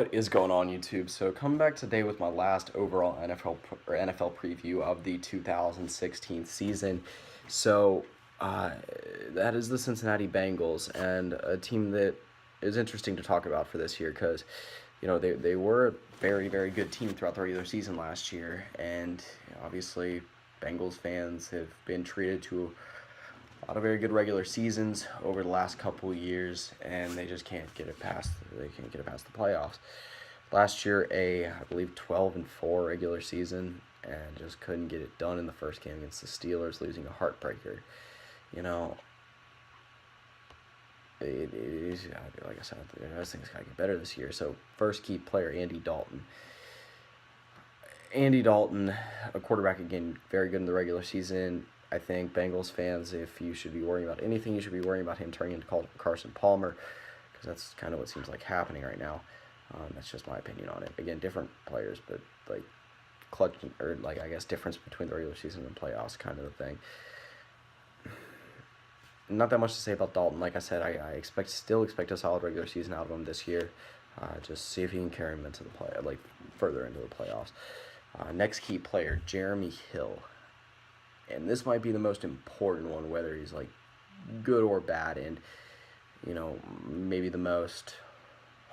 What is going on, YouTube? So coming back today with my last overall NFL preview of the 2016 season. So uh, that is the Cincinnati Bengals, and a team that is interesting to talk about for this year because they were a very good team throughout the regular season last year, and obviously Bengals fans have been treated to a lot of very good regular seasons over the last couple of years, and they just can't get it past. They can't get it past the playoffs. Last year, I believe 12-4 regular season, and just couldn't get it done in the first game against the Steelers, losing a heartbreaker. You know, it is, like I said, I just think it's gotta get better this year. So first key player, Andy Dalton. Andy Dalton, a quarterback, again, very good in the regular season. I think Bengals fans, if you should be worrying about anything, you should be worrying about him turning into Carson Palmer, because that's kind of what seems like happening right now. That's just my opinion on it. Again, different players, but like clutch, or like I guess difference between the regular season and playoffs kind of a thing. Not that much to say about Dalton. Like I said, I still expect a solid regular season out of him this year. Just see if he can carry him into the further into the playoffs. Next key player, Jeremy Hill. And this might be the most important one, whether he's like good or bad, and maybe the most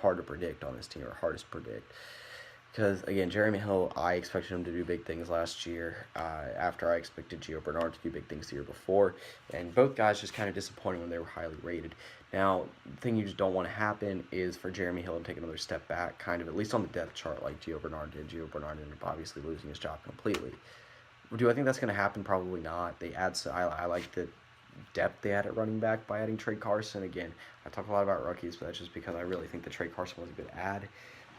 hard to predict on this team, or hardest to predict. Because again, Jeremy Hill, I expected him to do big things last year, after I expected Gio Bernard to do big things the year before, and both guys just kind of disappointing when they were highly rated. Now, the thing you just don't want to happen is for Jeremy Hill to take another step back, kind of, at least on the depth chart, like Gio Bernard did. Gio Bernard ended up obviously losing his job completely. Do I think that's going to happen? Probably not. I like the depth they had at running back by adding Trey Carson. Again, I talk a lot about rookies, but that's just because I really think that Trey Carson was a good add.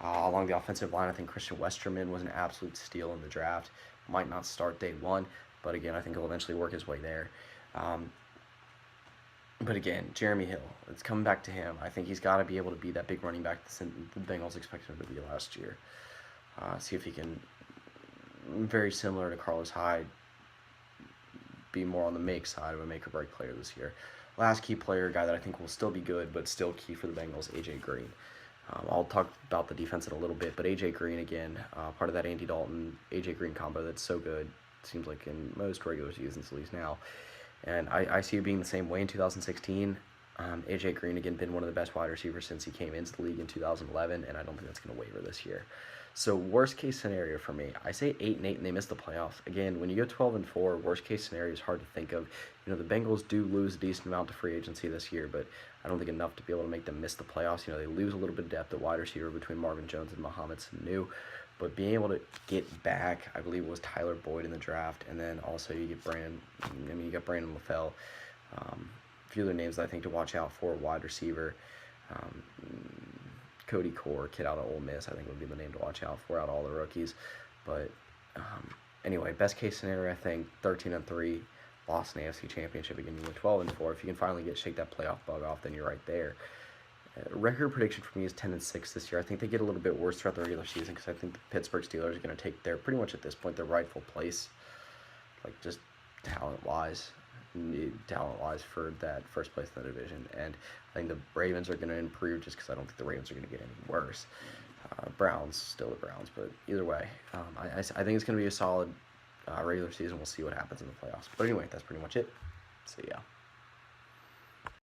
Along the offensive line, I think Christian Westerman was an absolute steal in the draft. Might not start day one, but again, I think he'll eventually work his way there. But again, Jeremy Hill, it's coming back to him. I think he's got to be able to be that big running back the Bengals expected him to be last year. See if he can, very similar to Carlos Hyde, be more on the make side of a make or break player this year. Last key player, a guy that I think will still be good, but still key for the Bengals, A.J. Green. I'll talk about the defense in a little bit, but A.J. Green, again, part of that Andy Dalton, A.J. Green combo that's so good, seems like in most regular seasons, at least now. And I see it being the same way in 2016. A.J. Green, again, been one of the best wide receivers since he came into the league in 2011, and I don't think that's going to waver this year. So worst case scenario for me, I say 8-8 and they miss the playoffs. Again, when you go 12-4, worst case scenario is hard to think of. The Bengals do lose a decent amount to free agency this year, but I don't think enough to be able to make them miss the playoffs. They lose a little bit of depth at wide receiver between Marvin Jones and Mohamed Sanu, but being able to get back, I believe it was Tyler Boyd in the draft, and then also you get Brandon LaFell. A few other names that I think to watch out for, wide receiver. Cody Core, kid out of Ole Miss, I think would be the name to watch out for out of all the rookies. But anyway, best case scenario, I think 13-3, lost an AFC Championship. Again, you went 12-4. If you can finally shake that playoff bug off, then you're right there. Record prediction for me is 10-6 this year. I think they get a little bit worse throughout the regular season because I think the Pittsburgh Steelers are going to take pretty much at this point, their rightful place, like just talent-wise for that first place in the division. And I think the Ravens are going to improve just because I don't think the Ravens are going to get any worse. Browns, still the Browns, but either way, I think it's going to be a solid regular season. We'll see what happens in the playoffs. But anyway, that's pretty much it. See ya.